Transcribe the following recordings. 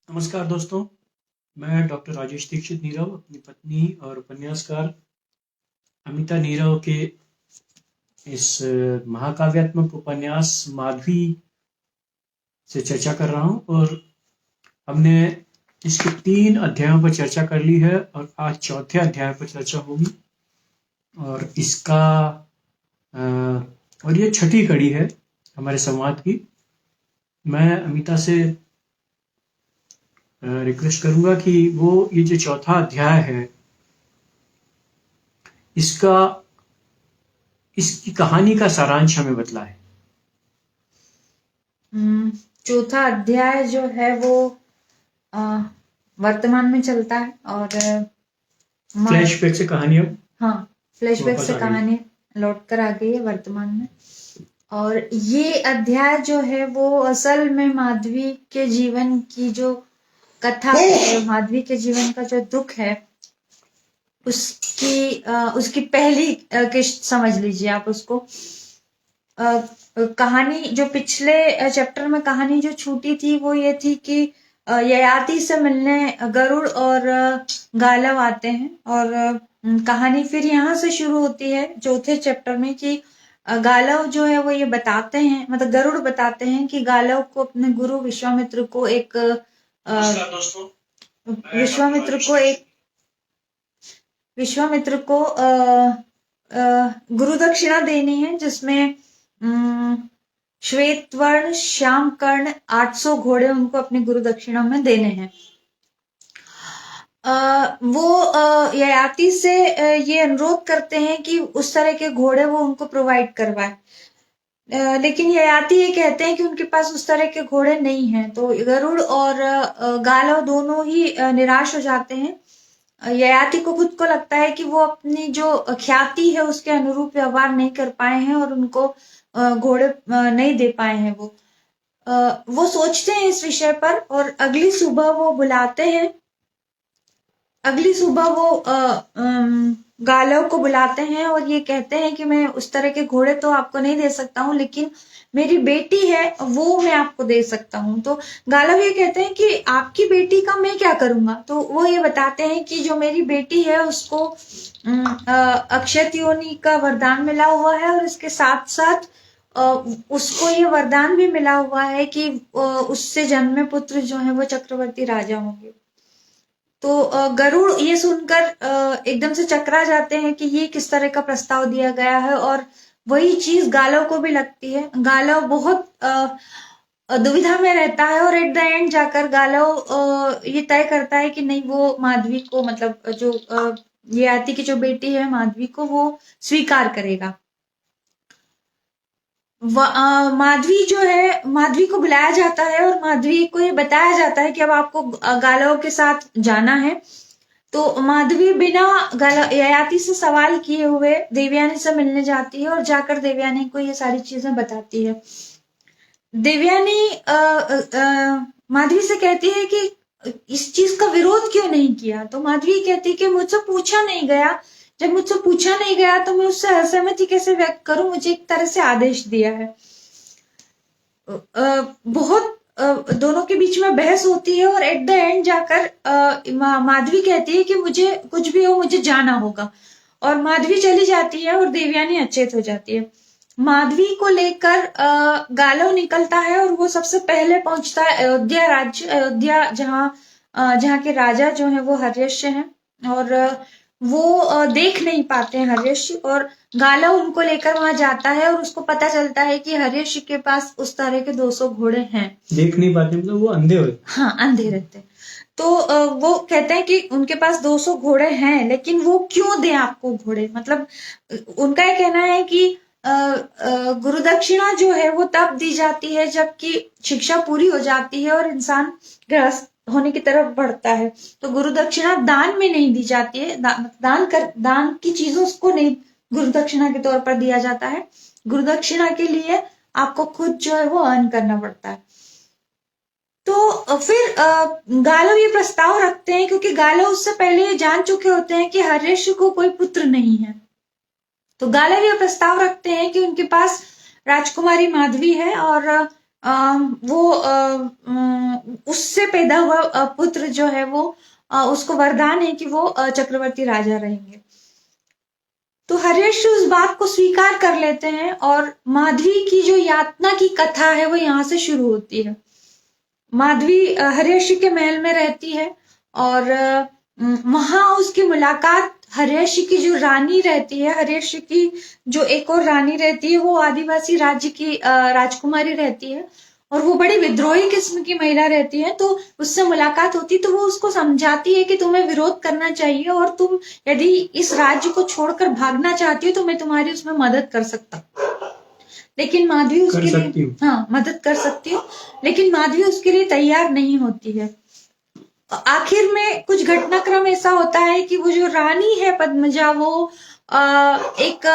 नमस्कार दोस्तों, मैं डॉक्टर राजेश दीक्षित नीरव अपनी पत्नी और उपन्यासकार अमिता नीरव के इस महाकाव्यात्मक उपन्यास माधवी से चर्चा कर रहा हूँ और हमने इसके 3 अध्यायों पर चर्चा कर ली है और आज चौथे अध्याय पर चर्चा होगी और इसका और ये छठी कड़ी है हमारे संवाद की। मैं अमिता से रिक्वेस्ट करूंगा कि वो ये जो चौथा अध्याय है इसका इसकी कहानी का सारांश हमें बतलाए। चौथा अध्याय जो है वो वर्तमान में चलता है और फ्लैशबैक से कहानी अब हाँ फ्लैशबैक वापस से आ गई। कहानी लौट कर आ गई है वर्तमान में। और ये अध्याय जो है वो असल में माधवी के जीवन की जो कथा है, माधवी के जीवन का जो दुख है उसकी पहली किस्त समझ लीजिए आप उसको। कहानी जो पिछले चैप्टर में कहानी जो छूटी थी वो ये थी कि ययाति से मिलने गरुड़ और गालव आते हैं और कहानी फिर यहाँ से शुरू होती है चौथे चैप्टर में कि गालव जो है वो ये बताते हैं, मतलब गरुड़ बताते हैं कि गालव को अपने गुरु विश्वामित्र को एक विश्वामित्र को गुरु दक्षिणा देनी है जिसमें श्वेत वर्ण श्याम कर्ण 800 घोड़े उनको अपनी गुरु दक्षिणा में देने हैं। वो ययाति से ये अनुरोध करते हैं कि उस तरह के घोड़े वो उनको प्रोवाइड करवाए, लेकिन ययाति ये कहते हैं कि उनके पास उस तरह के घोड़े नहीं हैं। तो गरुड़ और गालव दोनों ही निराश हो जाते हैं। ययाति को खुद को लगता है कि वो अपनी जो ख्याति है उसके अनुरूप व्यवहार नहीं कर पाए हैं और उनको घोड़े नहीं दे पाए हैं। वो सोचते हैं इस विषय पर और अगली सुबह वो बुलाते हैं। अगली सुबह वो गालव को बुलाते हैं और ये कहते हैं कि मैं उस तरह के घोड़े तो आपको नहीं दे सकता हूँ, लेकिन मेरी बेटी है वो मैं आपको दे सकता हूँ। तो गालव ये कहते हैं कि आपकी बेटी का मैं क्या करूंगा। तो वो ये बताते हैं कि जो मेरी बेटी है उसको अक्षत योनि का वरदान मिला हुआ है और इसके साथ साथ उसको ये वरदान भी मिला हुआ है कि उससे जन्मे पुत्र जो है वो चक्रवर्ती राजा होंगे। तो गरुड़ ये सुनकर एकदम से चकरा जाते हैं कि ये किस तरह का प्रस्ताव दिया गया है और वही चीज गालव को भी लगती है। गालव बहुत दुविधा में रहता है और एट द एंड जाकर गालव ये तय करता है कि नहीं, वो माधवी को, मतलब जो ययाति की जो बेटी है माधवी को, वो स्वीकार करेगा। माधवी जो है, माधवी को बुलाया जाता है और माधवी को ये बताया जाता है कि अब आपको गालव के साथ जाना है। तो माधवी बिना ययाति से सवाल किए हुए देवयानी से मिलने जाती है और जाकर देवयानी को ये सारी चीजें बताती है। देवयानी माधवी से कहती है कि इस चीज का विरोध क्यों नहीं किया। तो माधवी कहती है कि मुझसे पूछा नहीं गया, जब मुझसे पूछा नहीं गया तो मैं उससे असहमति कैसे व्यक्त करूं, मुझे एक तरह से आदेश दिया है। बहुत दोनों के बीच में बहस होती है और एट द एंड जाकर माधवी कहती है कि मुझे कुछ भी हो मुझे जाना होगा, और माधवी चली जाती है और देवयानी अचेत हो जाती है। माधवी को लेकर गालव निकलता है और वो सबसे पहले पहुंचता है अयोध्या राज्य, अयोध्या जहाँ के राजा जो है वो हर्यश्य हैं और वो देख नहीं पाते हैं हर्यश्य, और गालव उनको लेकर वहां जाता है और उसको पता चलता है कि हर्यश्य के पास उस तरह के 200 घोड़े हैं। देख नहीं पाते मतलब वो अंधे हुए। हाँ, अंधे रहते। तो वो कहते हैं कि उनके पास 200 घोड़े हैं, लेकिन वो क्यों दें आपको घोड़े। मतलब उनका ये कहना है कि गुरु दक्षिणा जो है वो तब दी जाती है जबकि शिक्षा पूरी हो जाती है और इंसान गृहस्थ होने की तरफ बढ़ता है। तो गुरु दक्षिणा दान में नहीं दी जाती है, दान की चीजों को नहीं गुरु दक्षिणा के तौर पर दिया जाता है। गुरु दक्षिणा के लिए आपको खुद जो है वो अर्न करना पड़ता है। तो फिर गालव ये प्रस्ताव रखते हैं, क्योंकि गालव उससे पहले ये जान चुके होते हैं कि हर्यश्य को कोई पुत्र नहीं है। तो गालव ये प्रस्ताव रखते हैं कि उनके पास राजकुमारी माधवी है और वो उससे पैदा हुआ पुत्र जो है वो उसको वरदान है कि वो चक्रवर्ती राजा रहेंगे। तो हर्यश्व उस बात को स्वीकार कर लेते हैं और माधवी की जो यातना की कथा है वो यहाँ से शुरू होती है। माधवी हर्यश्व के महल में रहती है और वहां उसकी मुलाकात हर्यश्व की जो रानी रहती है, हर्यश्व की जो एक और रानी रहती है, वो आदिवासी राज्य की राजकुमारी रहती है और वो बड़ी विद्रोही किस्म की महिला रहती है। तो उससे मुलाकात होती तो वो उसको समझाती है कि तुम्हें विरोध करना चाहिए और तुम यदि इस राज्य को छोड़कर भागना चाहती हो तो मैं तुम्हारी उसमें मदद कर सकता हूँ। लेकिन माधवी उसके लिए हाँ मदद कर सकती हूँ, लेकिन माधवी उसके लिए तैयार नहीं होती है। आखिर में कुछ घटनाक्रम ऐसा होता है कि वो जो रानी है पद्मजा वो एक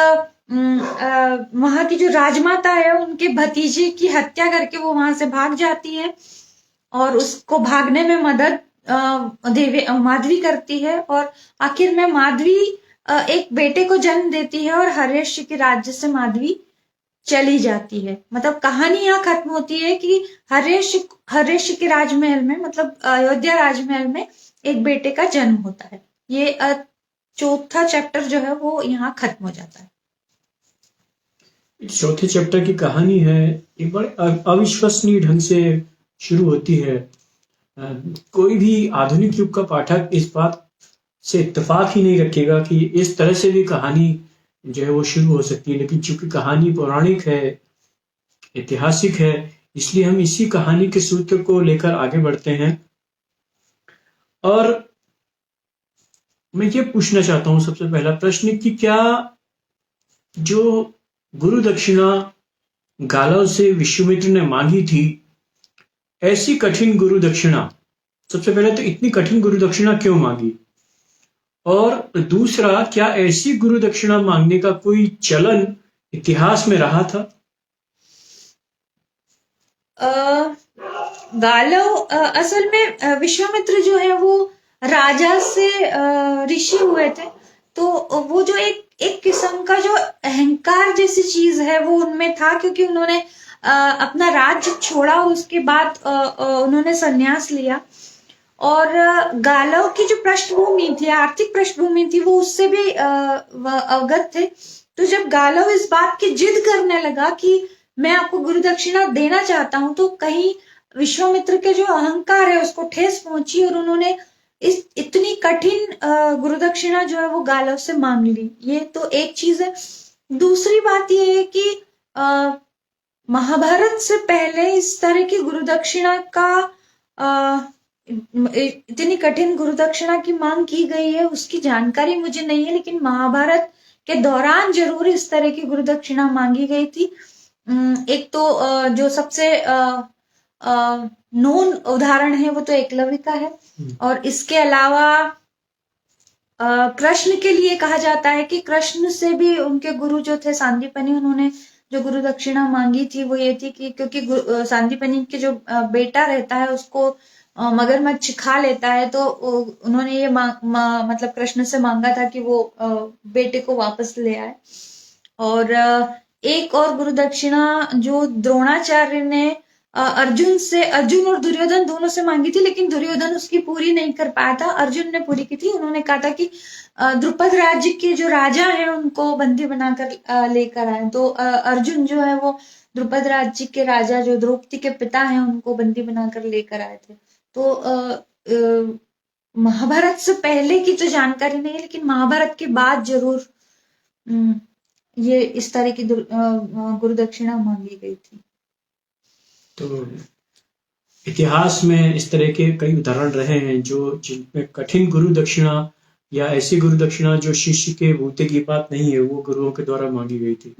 वहां की जो राजमाता है उनके भतीजे की हत्या करके वो वहां से भाग जाती है और उसको भागने में मदद माधवी करती है और आखिर में माधवी एक बेटे को जन्म देती है और हर्यश्व के राज्य से माधवी चली जाती है। मतलब कहानी यहाँ खत्म होती है कि हर्यश्व के राजमहल में, मतलब अयोध्या राजमहल में एक बेटे का जन्म होता है। ये चौथा चैप्टर जो है वो यहाँ खत्म हो जाता है। चौथे चैप्टर की कहानी है एक बड़े अविश्वसनीय ढंग से शुरू होती है। कोई भी आधुनिक युग का पाठक इस बात से इत्तेफाक ही नहीं रखेगा कि इस तरह से भी कहानी जो है वो शुरू हो सकती है, लेकिन चूंकि कहानी पौराणिक है, ऐतिहासिक है, इसलिए हम इसी कहानी के सूत्र को लेकर आगे बढ़ते हैं। और मैं ये पूछना चाहता हूं सबसे पहला प्रश्न कि क्या जो गुरु दक्षिणा गालव से विश्वामित्र ने मांगी थी, ऐसी कठिन गुरु दक्षिणा, सबसे पहले तो इतनी कठिन गुरु दक्षिणा क्यों मांगी, और दूसरा क्या ऐसी गुरु दक्षिणा मांगने का कोई चलन इतिहास में रहा था? गालव असल में विश्वामित्र जो है वो राजा से ऋषि हुए थे, तो वो जो एक किस्म का जो अहंकार जैसी चीज है वो उनमें था, क्योंकि उन्होंने अपना राज्य छोड़ा और उसके बाद उन्होंने संन्यास लिया। और गालव की जो पृष्ठभूमि थी, आर्थिक पृष्ठभूमि थी, वो उससे भी अवगत थे। तो जब गालव इस बात की जिद करने लगा कि मैं आपको गुरु दक्षिणा देना चाहता हूं, तो कहीं विश्वामित्र के जो अहंकार है उसको ठेस पहुंची और उन्होंने इस इतनी कठिन गुरु दक्षिणा जो है वो गालव से मांग ली। ये तो एक चीज है। दूसरी बात ये है कि महाभारत से पहले इस तरह की गुरु दक्षिणा का इतनी कठिन गुरु दक्षिणा की मांग की गई है उसकी जानकारी मुझे नहीं है, लेकिन महाभारत के दौरान जरूर इस तरह की गुरु दक्षिणा मांगी गई थी। एक तो जो सबसे नोन उदाहरण है वो तो एकलव्य का है, और इसके अलावा कृष्ण के लिए कहा जाता है कि कृष्ण से भी उनके गुरु जो थे सांदीपनि, उन्होंने जो गुरु दक्षिणा मांगी थी वो ये थी कि क्योंकि सांदीपनि के जो बेटा रहता है उसको मगरमच्छ खा लेता है, तो उन्होंने ये मतलब कृष्ण से मांगा था कि वो बेटे को वापस ले आए। और एक और गुरु दक्षिणा जो द्रोणाचार्य ने अर्जुन और दुर्योधन दोनों से मांगी थी, लेकिन दुर्योधन उसकी पूरी नहीं कर पाया था, अर्जुन ने पूरी की थी। उन्होंने कहा था कि द्रुपद राज्य के जो राजा हैं उनको बंदी बनाकर लेकर आए। तो अर्जुन जो है वो द्रुपद राज्य के राजा जो द्रौपदी के पिता हैं उनको बंदी बनाकर लेकर आए थे। तो महाभारत से पहले की तो जानकारी नहीं है, लेकिन महाभारत के बाद जरूर ये इस तरह की गुरु दक्षिणा मांगी गई थी। तो इतिहास में इस तरह के कई उदाहरण रहे हैं जो जिनमें कठिन गुरु दक्षिणा या ऐसी गुरु दक्षिणा जो शिष्य के बूते की बात नहीं है वो गुरुओं के द्वारा मांगी गई थी।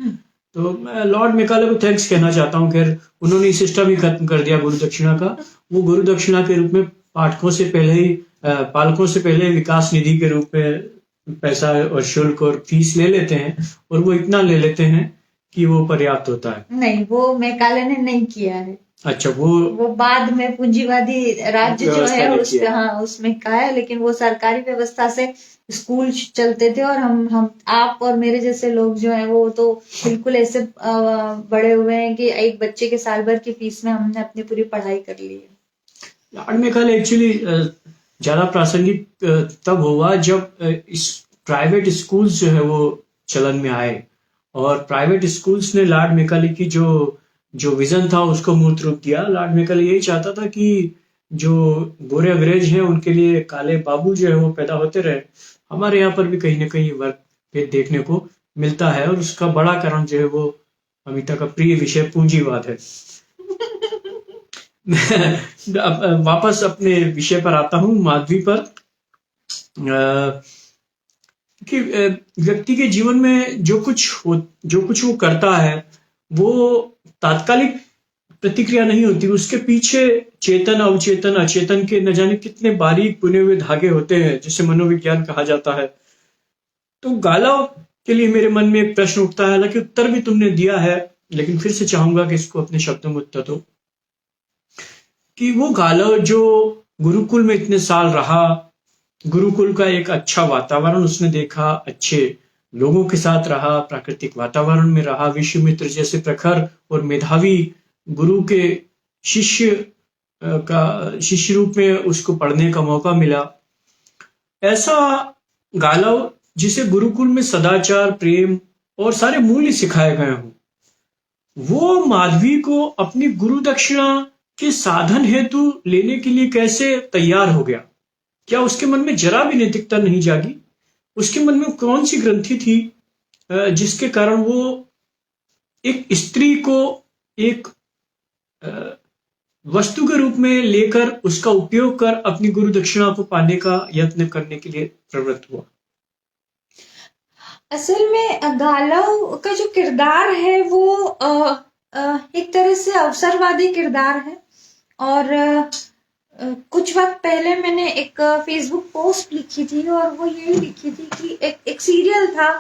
तो मैं लॉर्ड मेकाले को थैंक्स कहना चाहता हूँ, खैर उन्होंने सिस्टम ही खत्म कर दिया गुरु दक्षिणा का। वो गुरु दक्षिणा के रूप में पाठकों से पहले ही पालकों से पहले विकास निधि के रूप में पैसा और शुल्क और फीस ले लेते हैं, और वो इतना ले लेते हैं कि वो पर्याप्त होता है। नहीं, वो मेकाले ने नहीं किया है। अच्छा, वो बाद में पूंजीवादी राज्य जो है उसमें कहा है, लेकिन वो सरकारी व्यवस्था से स्कूल चलते थे, और हम आप और मेरे जैसे लोग जो है वो तो बिल्कुल ऐसे बड़े हुए हैं कि एक बच्चे के साल भर की फीस में हमने अपनी पूरी पढ़ाई कर ली है। लार्ड मैकाले एक्चुअली ज्यादा प्रासंगिक तब हुआ जब इस प्राइवेट स्कूल्स जो है वो चलन में आए, और प्राइवेट स्कूल्स ने लॉर्ड मैकाले की जो जो विजन था उसको मूर्त रूप दिया। लॉर्ड मैकाले यही चाहता था कि जो गोरे अंग्रेज हैं उनके लिए काले बाबू जो है वो पैदा होते रहे। हमारे यहाँ पर भी कहीं ना कहीं वर्ग भेद देखने को मिलता है, और उसका बड़ा कारण जो है वो अमिता का प्रिय विषय पूंजीवाद है। अब वापस अपने विषय पर आता हूँ, माधवी पर। कि व्यक्ति के जीवन में जो कुछ वो करता है वो तात्कालिक प्रतिक्रिया नहीं होती, उसके पीछे चेतन अवचेतन अचेतन के न जाने कितने बारीक बुने हुए धागे होते हैं, जिसे मनोविज्ञान कहा जाता है। तो गालव के लिए मेरे मन में एक प्रश्न उठता है, हालांकि उत्तर भी तुमने दिया है, लेकिन फिर से चाहूंगा कि इसको अपने शब्दों में उत्तर दो। कि वो गालव जो गुरुकुल में इतने साल रहा, गुरुकुल का एक अच्छा वातावरण उसने देखा, अच्छे लोगों के साथ रहा, प्राकृतिक वातावरण में रहा, विश्वामित्र जैसे प्रखर और मेधावी गुरु के शिष्य रूप में उसको पढ़ने का मौका मिला। ऐसा गालव जिसे गुरुकुल में सदाचार, प्रेम और सारे मूल्य सिखाए गए हों, वो माधवी को अपनी गुरु दक्षिणा के साधन हेतु लेने के लिए कैसे तैयार हो गया? क्या उसके मन में जरा भी नैतिकता नहीं जागी? उसके मन में कौन सी ग्रंथि थी जिसके कारण वो एक स्त्री को एक वस्तु के रूप में लेकर उसका उपयोग कर अपनी गुरु दक्षिणा को पाने का यत्न करने के लिए प्रवृत्त हुआ? असल में गालव का जो किरदार है वो एक तरह से अवसरवादी किरदार है। और कुछ वक्त पहले मैंने एक फेसबुक पोस्ट लिखी थी, और वो यही लिखी थी कि एक सीरियल था,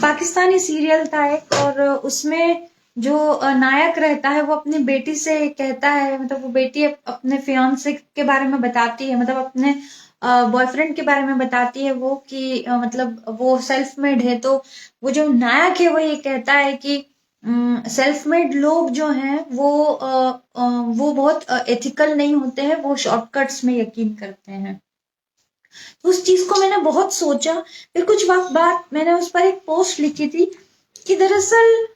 पाकिस्तानी सीरियल था एक, और उसमें जो नायक रहता है वो अपनी बेटी से कहता है, मतलब वो बेटी अपने फियांसे के बारे में बताती है, मतलब अपने बॉयफ्रेंड के बारे में बताती है वो, कि मतलब वो सेल्फ मेड है। तो वो जो नायक है वो ये कहता है कि सेल्फ मेड लोग जो हैं वो बहुत एथिकल नहीं होते हैं, वो शॉर्टकट्स में यकीन करते हैं। तो उस चीज को मैंने बहुत सोचा। फिर कुछ वक्त बाद मैंने उस पर एक पोस्ट लिखी थी कि दरअसल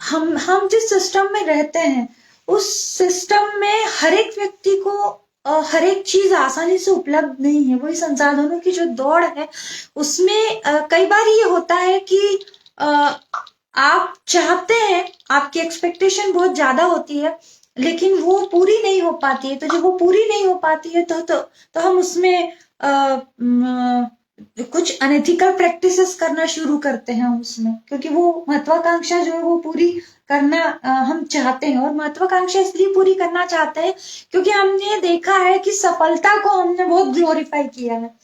हम जिस सिस्टम में रहते हैं उस सिस्टम में हर एक व्यक्ति को हर एक चीज आसानी से उपलब्ध नहीं है। वही संसाधनों की जो दौड़ है उसमें कई बार ये होता है कि आप चाहते हैं, आपकी एक्सपेक्टेशन बहुत ज्यादा होती है, लेकिन वो पूरी नहीं हो पाती है। तो जब वो पूरी नहीं हो पाती है तो हम उसमें कुछ अनएथिकल प्रैक्टिसेस करना शुरू करते हैं उसमें, क्योंकि वो महत्वाकांक्षा जो है वो पूरी करना हम चाहते हैं। और महत्वाकांक्षा इसलिए पूरी करना चाहते हैं क्योंकि हमने देखा है कि सफलता को हमने बहुत ग्लोरीफाई किया है।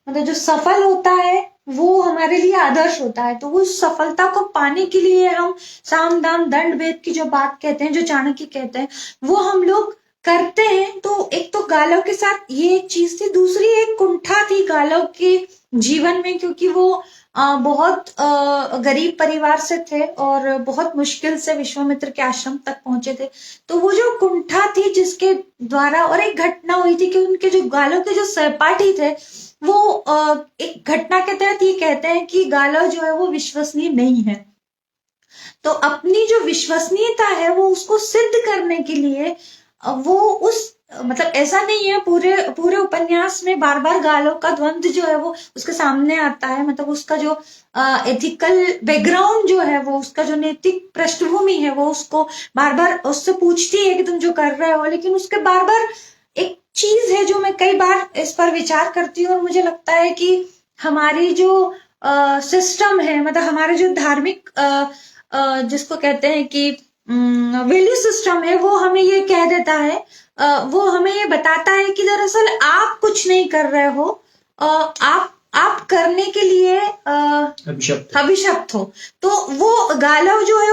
मतलब जो सफल होता है वो हमारे लिए आदर्श होता है। तो उस सफलता को पाने के लिए हम साम दाम दंड भेद की जो बात कहते हैं, जो चाणक्य कहते हैं, वो हम लोग करते हैं। तो एक तो गालव के साथ ये एक चीज थी। दूसरी एक कुंठा थी गालव के जीवन में, क्योंकि वो बहुत गरीब परिवार से थे और बहुत मुश्किल से विश्वामित्र के आश्रम तक पहुंचे थे। तो वो जो कुंठा थी जिसके द्वारा, और एक घटना हुई थी कि उनके जो गालव के जो सहपाठी थे वो एक घटना के तहत ये कहते हैं कि गालव जो है वो विश्वसनीय नहीं है। तो अपनी जो विश्वसनीयता है वो उसको सिद्ध करने के लिए वो उस, मतलब ऐसा नहीं है, पूरे उपन्यास में बार बार गालव का द्वंद जो है वो उसके सामने आता है। मतलब उसका जो एथिकल बैकग्राउंड जो है वो, उसका जो नैतिक पृष्ठभूमि है वो उसको बार बार उससे पूछती है कि तुम जो कर रहे हो। लेकिन उसके बार बार एक चीज है जो मैं कई बार इस पर विचार करती हूँ, और मुझे लगता है कि हमारी जो सिस्टम है, मतलब हमारे जो धार्मिक जिसको कहते हैं कि वैल्यू सिस्टम है, वो हमें ये कह देता है, वो हमें ये बताता है कि दरअसल आप कुछ नहीं कर रहे हो, आप करने के लिए अभिशप्त हो। तो वो गालव जो है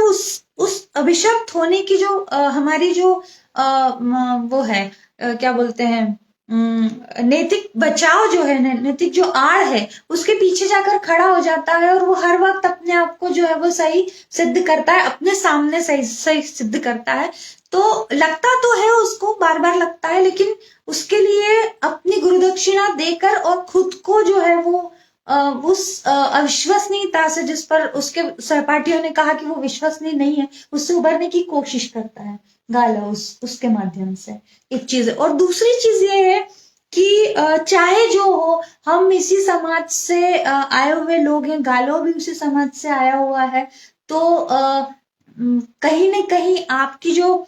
उस अभिशप्त होने की जो हमारी जो वो है, क्या बोलते हैं, नैतिक बचाव जो है, नैतिक जो आड़ है, उसके पीछे जाकर खड़ा हो जाता है और वो हर वक्त अपने आप को जो है वो सही सिद्ध करता है, अपने सामने सही सही सिद्ध करता है। तो लगता तो है उसको, बार बार लगता है, लेकिन उसके लिए अपनी गुरुदक्षिणा देकर और खुद को जो है वो उस अविश्वसनीयता से, जिस पर उसके सहपाठियों ने कहा कि वो विश्वसनीय नहीं है, उससे उभरने की कोशिश करता है गाला उसके माध्यम से। एक चीज है। और दूसरी चीज ये है कि चाहे जो हो, हम इसी समाज से आए हुए लोग हैं, गालो भी उसी समाज से आया हुआ है, तो कहीं न कहीं आपकी जो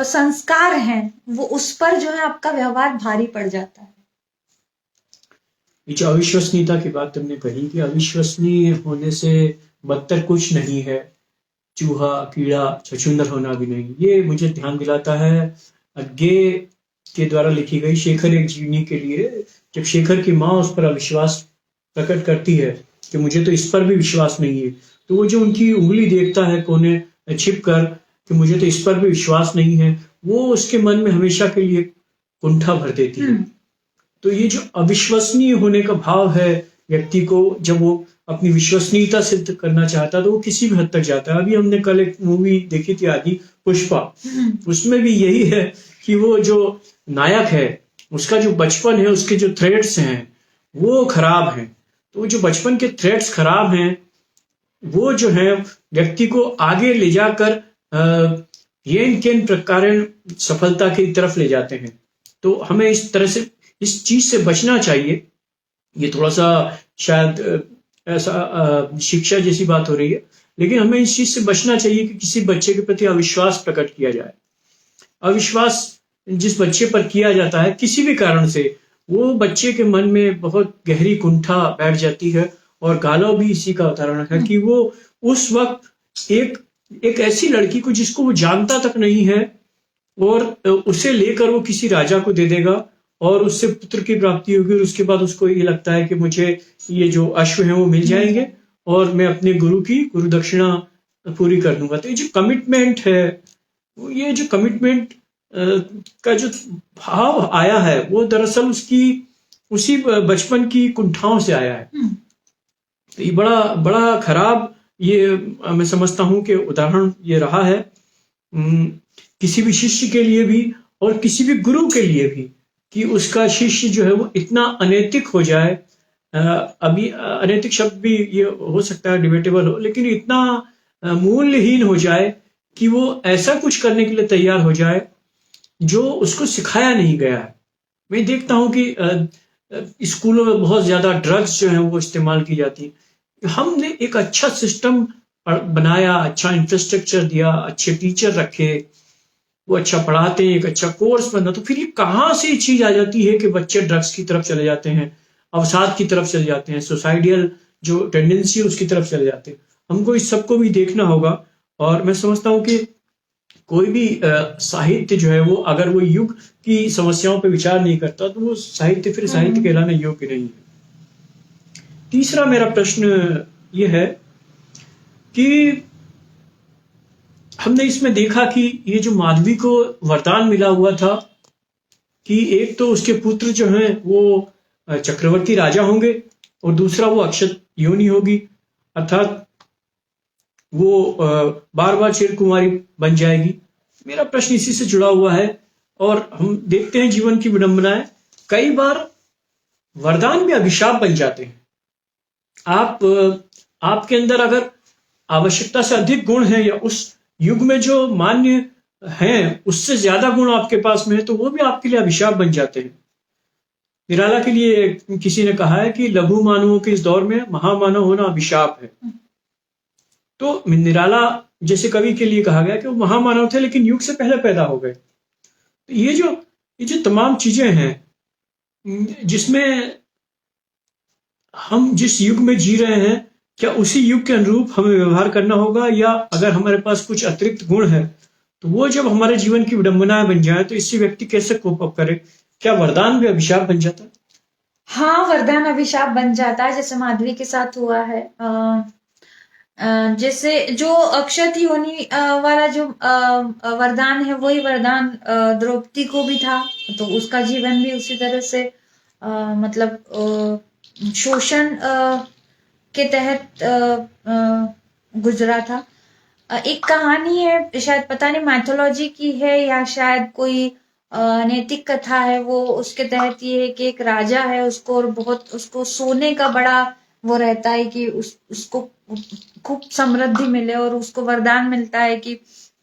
संस्कार हैं वो उस पर जो है आपका व्यवहार भारी पड़ जाता है। ये जो अविश्वसनीयता की बात तुमने कही कि अविश्वसनीय होने से बदतर कुछ नहीं है, चूहा कीड़ा छछूंदर होना भी नहीं। ये मुझे ध्यान दिलाता है गे के द्वारा लिखी गई शेखर एक जीवनी के लिए, जब शेखर की माँ उस पर अविश्वास प्रकट करती है कि मुझे तो इस पर भी विश्वास नहीं है, तो वो जो उनकी उंगली देखता है कोने छिप कर कि मुझे तो इस पर भी विश्वास नहीं है, वो उसके मन में हमेशा के लिए कुंठा भर देती है। तो ये जो अविश्वसनीय होने का भाव है व्यक्ति को, जब वो अपनी विश्वसनीयता सिद्ध करना चाहता है तो वो किसी भी हद तक जाता है। अभी हमने कल एक मूवी देखी थी आदि पुष्पा, उसमें भी यही है कि वो जो नायक है उसका जो बचपन है, उसके जो थ्रेड्स हैं वो खराब हैं। तो जो बचपन के थ्रेड्स खराब हैं वो जो है व्यक्ति को आगे ले जाकर येन केन प्रकार सफलता की तरफ ले जाते हैं। तो हमें इस तरह से इस चीज से बचना चाहिए। ये थोड़ा सा शायद ऐसा शिक्षा जैसी बात हो रही है, लेकिन हमें इस चीज से बचना चाहिए कि किसी बच्चे के प्रति अविश्वास प्रकट किया जाए। अविश्वास जिस बच्चे पर किया जाता है किसी भी कारण से, वो बच्चे के मन में बहुत गहरी कुंठा बैठ जाती है। और गालो भी इसी का उदाहरण है कि वो उस वक्त एक ऐसी लड़की को जिसको वो जानता तक नहीं है और उसे लेकर वो किसी राजा को दे देगा और उससे पुत्र की प्राप्ति होगी, और उसके बाद उसको ये लगता है कि मुझे ये जो अश्व हैं वो मिल जाएंगे और मैं अपने गुरु की गुरु दक्षिणा पूरी कर दूंगा। तो ये जो कमिटमेंट है, ये जो कमिटमेंट का जो भाव आया है वो दरअसल उसकी उसी बचपन की कुंठाओं से आया है। तो ये बड़ा खराब, ये मैं समझता हूं कि उदाहरण ये रहा है किसी भी शिष्य के लिए भी और किसी भी गुरु के लिए भी, कि उसका शिष्य जो है वो इतना अनैतिक हो जाए। अभी अनैतिक शब्द भी ये हो सकता है डिबेटेबल हो, लेकिन इतना मूल्यहीन हो जाए कि वो ऐसा कुछ करने के लिए तैयार हो जाए जो उसको सिखाया नहीं गया है। मैं देखता हूं कि स्कूलों में बहुत ज्यादा ड्रग्स जो है वो इस्तेमाल की जाती है। हमने एक अच्छा सिस्टम बनाया, अच्छा इंफ्रास्ट्रक्चर दिया, अच्छे टीचर रखे, वो अच्छा पढ़ाते हैं, एक अच्छा कोर्स बना, तो फिर ये कहाँ से ये चीज आ जाती है कि बच्चे ड्रग्स की तरफ चले जाते हैं, अवसाद की तरफ चले जाते हैं, सुसाइडियल जो टेंडेंसी है उसकी तरफ चले जाते हैं। हमको इस सबको भी देखना होगा। और मैं समझता हूँ कि कोई भी साहित्य जो है वो अगर वो युग की समस्याओं पर विचार नहीं करता तो वो साहित्य फिर साहित्य कहलाने योग्य नहीं है। तीसरा मेरा प्रश्न ये है कि हमने इसमें देखा कि ये जो माधवी को वरदान मिला हुआ था कि एक तो उसके पुत्र जो हैं वो चक्रवर्ती राजा होंगे और दूसरा वो अक्षत योनि होगी, अर्थात वो बार बार चिर कुमारी बन जाएगी। मेरा प्रश्न इसी से जुड़ा हुआ है। और हम देखते हैं जीवन की विडंबनाएं, कई बार वरदान भी अभिशाप बन जाते हैं। आपके अंदर अगर आवश्यकता से अधिक गुण है या उस युग में जो मान्य हैं उससे ज्यादा गुण आपके पास में है तो वो भी आपके लिए अभिशाप बन जाते हैं। निराला के लिए किसी ने कहा है कि लघु मानवों के इस दौर में महामानव होना अभिशाप है। तो निराला जैसे कवि के लिए कहा गया कि वो महामानव थे लेकिन युग से पहले पैदा हो गए। तो ये जो तमाम चीजें हैं जिसमें हम जिस युग में जी रहे हैं, क्या उसी युग के अनुरूप हमें व्यवहार करना होगा, या अगर हमारे पास कुछ अतिरिक्त गुण है तो वो जब हमारे जीवन की विडंबनाएं बन जाए तो इससे व्यक्ति कैसे कोप अप करे? क्या वरदान भी अभिशाप बन जाता है? हाँ, वरदान अभिशाप बन जाता है, जैसे माधवी के साथ हुआ है। जैसे जो अक्षत योनि वाला जो वरदान है, वही वरदान द्रौपदी को भी था, तो उसका जीवन भी उसी तरह से मतलब शोषण के तहत गुजरा था। एक कहानी है, शायद पता नहीं माइथोलॉजी की है या शायद कोई नैतिक कथा है, वो उसके तहत ये है कि एक राजा है, उसको और बहुत उसको सोने का बड़ा वो रहता है कि उसको खूब समृद्धि मिले, और उसको वरदान मिलता है कि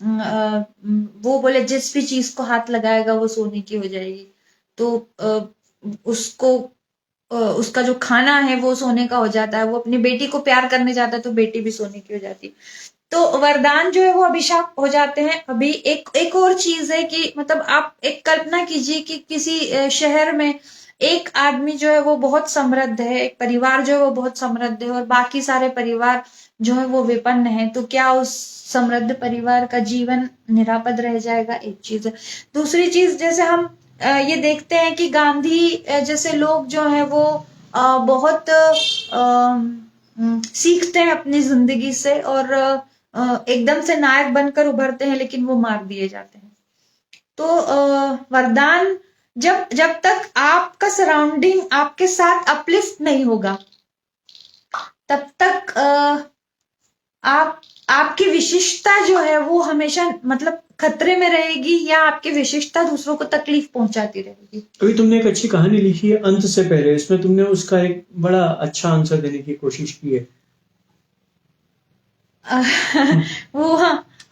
वो बोले जिस भी चीज को हाथ लगाएगा वो सोने की हो जाएगी। तो उसको उसका जो खाना है वो सोने का हो जाता है, वो अपनी बेटी को प्यार करने जाता है तो बेटी भी सोने की हो जाती है। तो वरदान जो है वो अभिशाप हो जाते हैं। अभी एक और चीज है कि मतलब आप एक कल्पना कीजिए कि किसी शहर में एक आदमी जो है वो बहुत समृद्ध है, एक परिवार जो है वो बहुत समृद्ध है, और बाकी सारे परिवार जो है वो विपन्न है, तो क्या उस समृद्ध परिवार का जीवन निरापद रह जाएगा? एक चीज है। दूसरी चीज, जैसे हम ये देखते हैं कि गांधी जैसे लोग जो है वो बहुत सीखते हैं अपनी जिंदगी से, और एकदम से नायक बनकर उभरते हैं, लेकिन वो मार दिए जाते हैं। तो वरदान, जब जब तक आपका सराउंडिंग आपके साथ अपलिफ्ट नहीं होगा, तब तक आपकी विशिष्टता जो है वो हमेशा मतलब खतरे में रहेगी, या आपकी विशिष्टता दूसरों को तकलीफ पहुंचाती रहेगी। अभी तुमने एक अच्छी कहानी लिखी है अंत से पहले, इसमें तुमने उसका एक बड़ा अच्छा आंसर देने की कोशिश की है। वो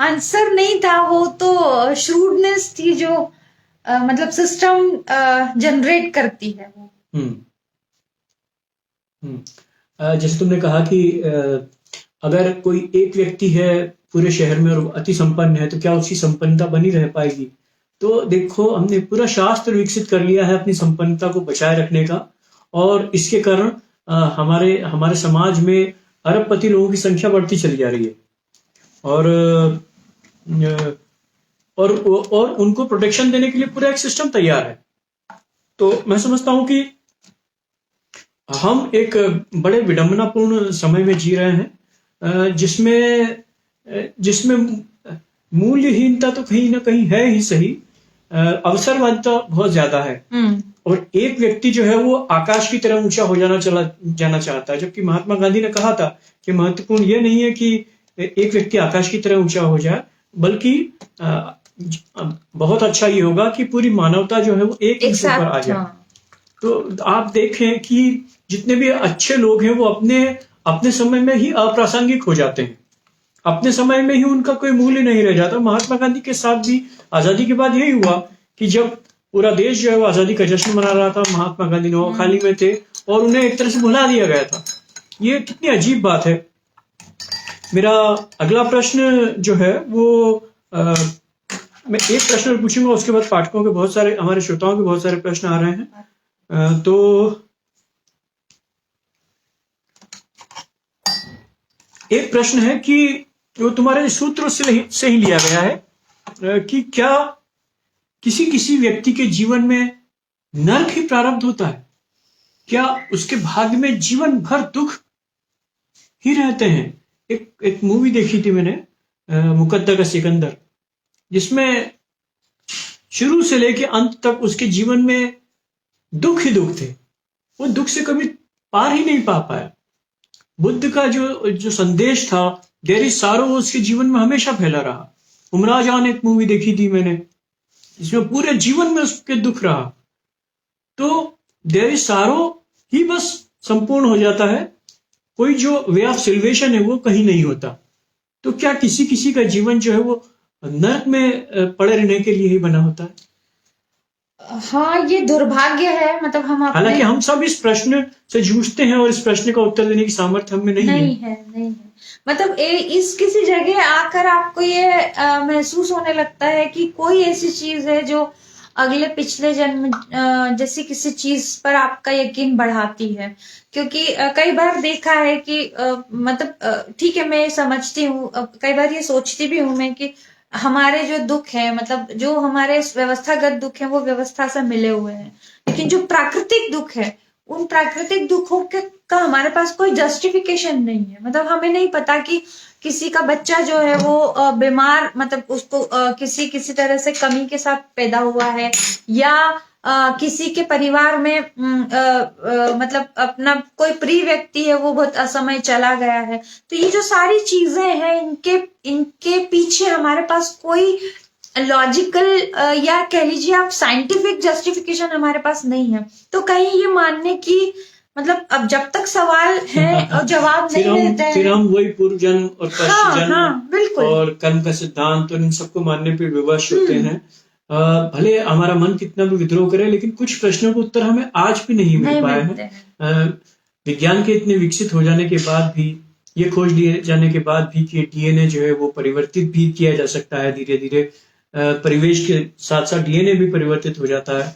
आंसर नहीं था, वो तो श्रूडनेस थी जो मतलब सिस्टम जनरेट करती है वो। जैसे तुमने कहा कि अगर कोई एक व्यक्ति है पूरे शहर में और अति संपन्न है, तो क्या उसकी संपन्नता बनी रह पाएगी? तो देखो, हमने पूरा शास्त्र विकसित कर लिया है अपनी संपन्नता को बचाए रखने का, और इसके कारण हमारे हमारे समाज में अरबपति लोगों की संख्या बढ़ती चली जा रही है, और उनको प्रोटेक्शन देने के लिए पूरा एक सिस्टम तैयार है। तो मैं समझता हूं कि हम एक बड़े विडंबनापूर्ण समय में जी रहे हैं, जिसमें मूल्यहीनता तो कहीं ना कहीं है ही सही, अवसरवादिता बहुत ज्यादा है, और एक व्यक्ति जो है वो आकाश की तरह ऊंचा हो जाना चाहता है, जबकि महात्मा गांधी ने कहा था कि महत्वपूर्ण ये नहीं है कि एक व्यक्ति आकाश की तरह ऊंचा हो जाए, बल्कि बहुत अच्छा ये होगा कि पूरी मानवता जो है वो एक दूसरे पर आ जाए। तो आप देखें कि जितने भी अच्छे लोग हैं वो अपने समय में ही अप्रासंगिक हो जाते हैं, अपने समय में ही उनका कोई मूल्य नहीं रह जाता। महात्मा गांधी के साथ भी आजादी के बाद यही हुआ कि जब पूरा देश जो है वो आजादी का जश्न मना रहा था, महात्मा गांधी नौखाली में थे और उन्हें एक तरह से भुला दिया गया था। ये कितनी अजीब बात है। मेरा अगला प्रश्न जो है वो मैं एक प्रश्न पूछूंगा, उसके बाद पाठकों के बहुत सारे, हमारे श्रोताओं के बहुत सारे प्रश्न आ रहे हैं। तो एक प्रश्न है कि वो तुम्हारे सूत्र से ही लिया गया है कि क्या किसी किसी व्यक्ति के जीवन में नरक ही प्रारब्ध होता है? क्या उसके भाग्य में जीवन भर दुख ही रहते हैं? एक मूवी देखी थी मैंने, मुकद्दर का सिकंदर, जिसमें शुरू से लेके अंत तक उसके जीवन में दुख ही दुख थे, वो दुख से कभी पार ही नहीं पा पाया। बुद्ध का जो संदेश था, देयर इज सारो, उसके जीवन में हमेशा फैला रहा। उमरा जान एक मूवी देखी थी मैंने, जिसमें पूरे जीवन में उसके दुख रहा। तो देयर इज सारो ही बस संपूर्ण हो जाता है, कोई जो वे ऑफ सिल्वेशन है वो कहीं नहीं होता। तो क्या किसी किसी का जीवन जो है वो नरक में पड़े रहने के लिए ही बना होता है? हाँ, ये दुर्भाग्य है। मतलब हम हालांकि हम सब इस प्रश्न से जूझते हैं और इस प्रश्न का उत्तर देने की सामर्थ्य हमें नहीं है। मतलब इस किसी जगह आकर आपको ये महसूस होने लगता है कि कोई ऐसी चीज है जो अगले पिछले जन्म जैसी किसी चीज पर आपका यकीन बढ़ाती है। क्योंकि कई बार देखा है कि मतलब ठीक है, मैं समझती हूँ, कई बार ये सोचती भी हूँ मैं कि हमारे जो दुख है, मतलब जो हमारे व्यवस्थागत दुख है, वो व्यवस्था से मिले हुए हैं, लेकिन जो प्राकृतिक दुख है उन प्राकृतिक दुखों के का हमारे पास कोई जस्टिफिकेशन नहीं है। मतलब हमें नहीं पता कि किसी का बच्चा जो है वो बीमार, मतलब उसको किसी तरह से कमी के साथ पैदा हुआ है, या किसी के परिवार में मतलब अपना कोई प्रिय व्यक्ति है वो बहुत असमय चला गया है। तो ये जो सारी चीजें हैं, इनके पीछे हमारे पास कोई लॉजिकल या कह लीजिए आप साइंटिफिक जस्टिफिकेशन हमारे पास नहीं है। तो कहीं ये मानने की, मतलब अब जब तक सवाल है और जवाब नहीं मिलते हैं, फिर हम वही पूर्व जन्म और पश्चिम जन्म बिल्कुल, और कर्म का सिद्धांत और इन सबको मानने पे विवश होते हैं। भले हमारा मन कितना भी विद्रोह करे, लेकिन कुछ प्रश्नों के उत्तर हमें आज भी नहीं मिल पाए हैं। विज्ञान के इतने विकसित हो जाने के बाद भी, ये खोज लिए जाने के बाद भी कि डीएनए जो है वो परिवर्तित भी किया जा सकता है धीरे धीरे, परिवेश के साथ साथ डीएनए भी परिवर्तित हो जाता है।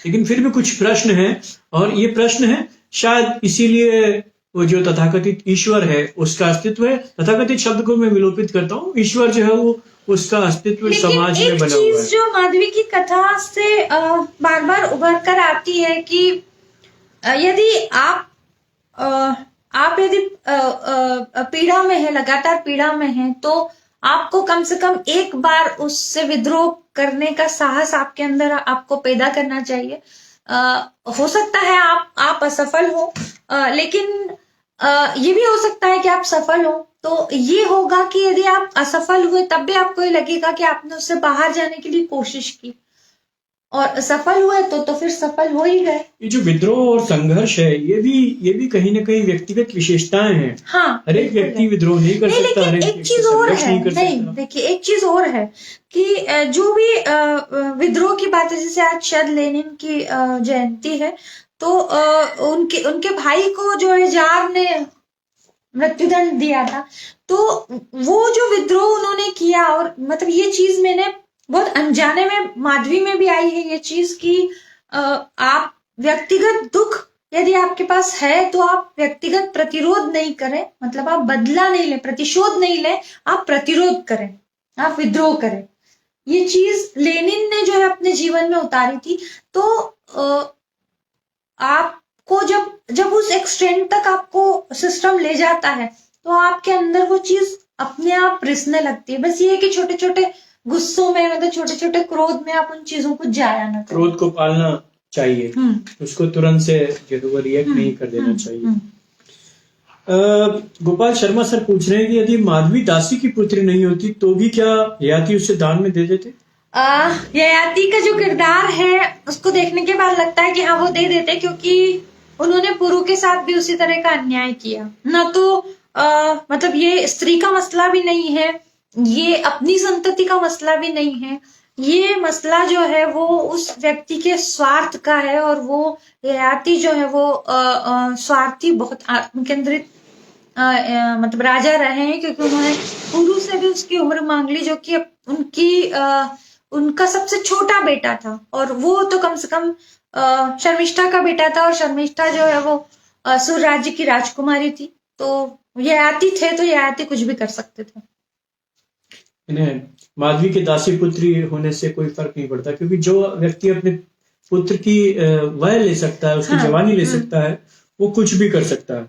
लेकिन फिर भी कुछ प्रश्न हैं, और ये प्रश्न है शायद इसीलिए वो जो तथाकथित ईश्वर है उसका अस्तित्व है। तथाकथित शब्द को मैं विलोपित करता हूँ, ईश्वर जो है वो उसका अस्तित्व समाज में बना हुआ है। जो माधवी की कथा से बार बार उभर कर आती है कि यदि आप यदि पीड़ा में है, लगातार पीड़ा में है, तो आपको कम से कम एक बार उससे विद्रोह करने का साहस आपके अंदर आपको पैदा करना चाहिए। हो सकता है आप असफल हो, लेकिन ये भी हो सकता है कि आप सफल हो। तो ये होगा कि यदि आप असफल हुए तब भी आपको ये लगेगा कि आपने उससे बाहर जाने के लिए कोशिश की, और सफल हुए तो फिर सफल हो ही गए। ये जो विद्रोह और संघर्ष है, ये भी कहीं ना कहीं व्यक्तिगत विशेषताएं हैं। हाँ, हर एक व्यक्ति विद्रोह नहीं कर सकता, हर एक चीज और है, नहीं देखिए, एक चीज और है कि जो भी विद्रोह की बात है, जैसे आज शायद लेनिन की जयंती है, तो उनके भाई को जो है जार ने मृत्युदंड दिया था, तो वो जो विद्रोह उन्होंने किया, और मतलब ये चीज मैंने बहुत अनजाने में, माधवी में भी आई है ये चीज कि आप व्यक्तिगत दुख यदि आपके पास है तो आप व्यक्तिगत प्रतिरोध नहीं करें, मतलब आप बदला नहीं ले, प्रतिशोध नहीं ले, आप प्रतिरोध करें, आप विद्रोह करें। ये चीज लेनिन ने जो है अपने जीवन में उतारी थी। तो आपको जब उस एक्सटेंट तक आपको सिस्टम ले जाता है, तो आपके अंदर वो चीज अपने आप रिसने लगती है। बस ये है कि छोटे छोटे गुस्सों में, मतलब छोटे छोटे क्रोध में आप उन चीजों को जाया ना करें। क्रोध को पालना चाहिए, उसको तुरंत से जो है वो रिएक्ट नहीं कर देना चाहिए। गोपाल शर्मा सर पूछ रहे हैं कि यदि माधवी दासी की पुत्री नहीं होती तो भी क्या ययाति उसे दान में दे देते? ययाति का जो किरदार है उसको देखने के बाद लगता है कि हाँ वो दे देते, क्योंकि उन्होंने पुरु के साथ भी उसी तरह का अन्याय किया ना। तो मतलब ये स्त्री का मसला भी नहीं है, ये अपनी संतति का मसला भी नहीं है, ये मसला जो है वो उस व्यक्ति के स्वार्थ का है। और वो ययाति जो है वो स्वार्थी, बहुत आत्मकेंद्रित मतलब राजा रहे हैं, क्योंकि उन्होंने पुरु से भी उसकी उम्र मांग ली, जो कि उनका सबसे छोटा बेटा था, और वो तो कम से कम शर्मिष्ठा का बेटा था, और शर्मिष्ठा जो है वो सुर राज्य की राजकुमारी थी। तो ययाति थे तो ययाति कुछ भी कर सकते थे। माधवी के दासी पुत्री होने से कोई फर्क नहीं पड़ता, क्योंकि जो व्यक्ति अपने पुत्र की वह ले सकता है, उसकी जवानी ले सकता है, वो कुछ भी कर सकता है।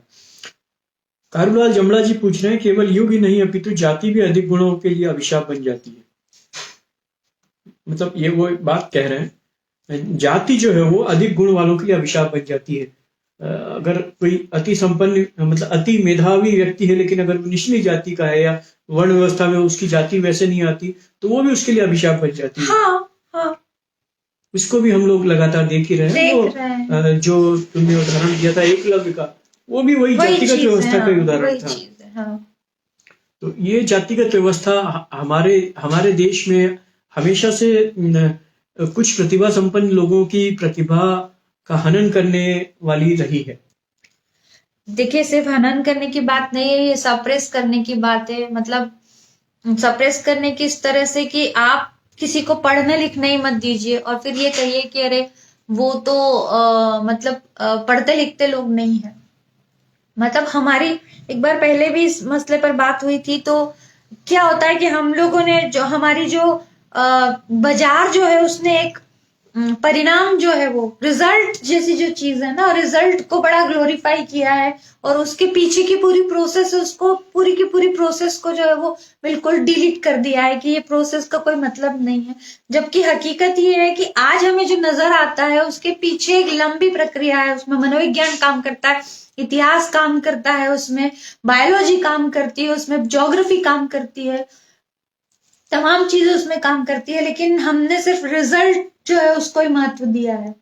कारूलाल जमला जी पूछ रहे हैं, केवल युग ही नहीं अपितु जाति भी अधिक गुणों के लिए अभिशाप बन जाती है। मतलब ये वो बात कह रहे हैं, जाति जो है वो अधिक गुण वालों के लिए अभिशाप बन जाती है। अगर कोई अति संपन्न, मतलब अति मेधावी व्यक्ति है, लेकिन अगर वो निचली जाति का है या वर्ण व्यवस्था में उसकी जाति वैसे नहीं आती, तो वो भी उसके लिए अभिशाप बन जाती है। हाँ। इसको भी हम लोग लगातार देख ही रहे हैं। वो जो तुमने उदाहरण दिया था एकलव्य का, वो भी वही जातिगत व्यवस्था का उदाहरण था। तो ये जातिगत व्यवस्था हमारे देश में हमेशा से कुछ प्रतिभा संपन्न लोगों की प्रतिभा का हनन करने वाली रही है। देखिए, सिर्फ हनन करने की बात नहीं है, ये सप्रेस करने की बात है। मतलब सप्रेस करने की इस तरह से कि आप किसी को पढ़ने लिखने ही मत दीजिए, और फिर ये कहिए कि अरे वो तो मतलब पढ़ते लिखते लोग नहीं है। मतलब हमारी एक बार पहले भी इस मसले पर बात हुई थी। तो क्या होता है कि हम लोगों ने हमारी जो बाजार जो है उसने एक परिणाम जो है वो रिजल्ट जैसी जो चीज है ना, रिजल्ट को बड़ा ग्लोरीफाई किया है और उसके पीछे की पूरी प्रोसेस, उसको पूरी की पूरी प्रोसेस को जो है वो बिल्कुल डिलीट कर दिया है कि ये प्रोसेस का कोई मतलब नहीं है। जबकि हकीकत ये है कि आज हमें जो नजर आता है उसके पीछे एक लंबी प्रक्रिया है, उसमें मनोविज्ञान काम करता है, इतिहास काम करता है, उसमें बायोलॉजी काम करती है, उसमें ज्योग्राफी काम करती है, तमाम चीजें उसमें काम करती है, लेकिन हमने सिर्फ रिजल्ट जो है उसको ही महत्व दिया है।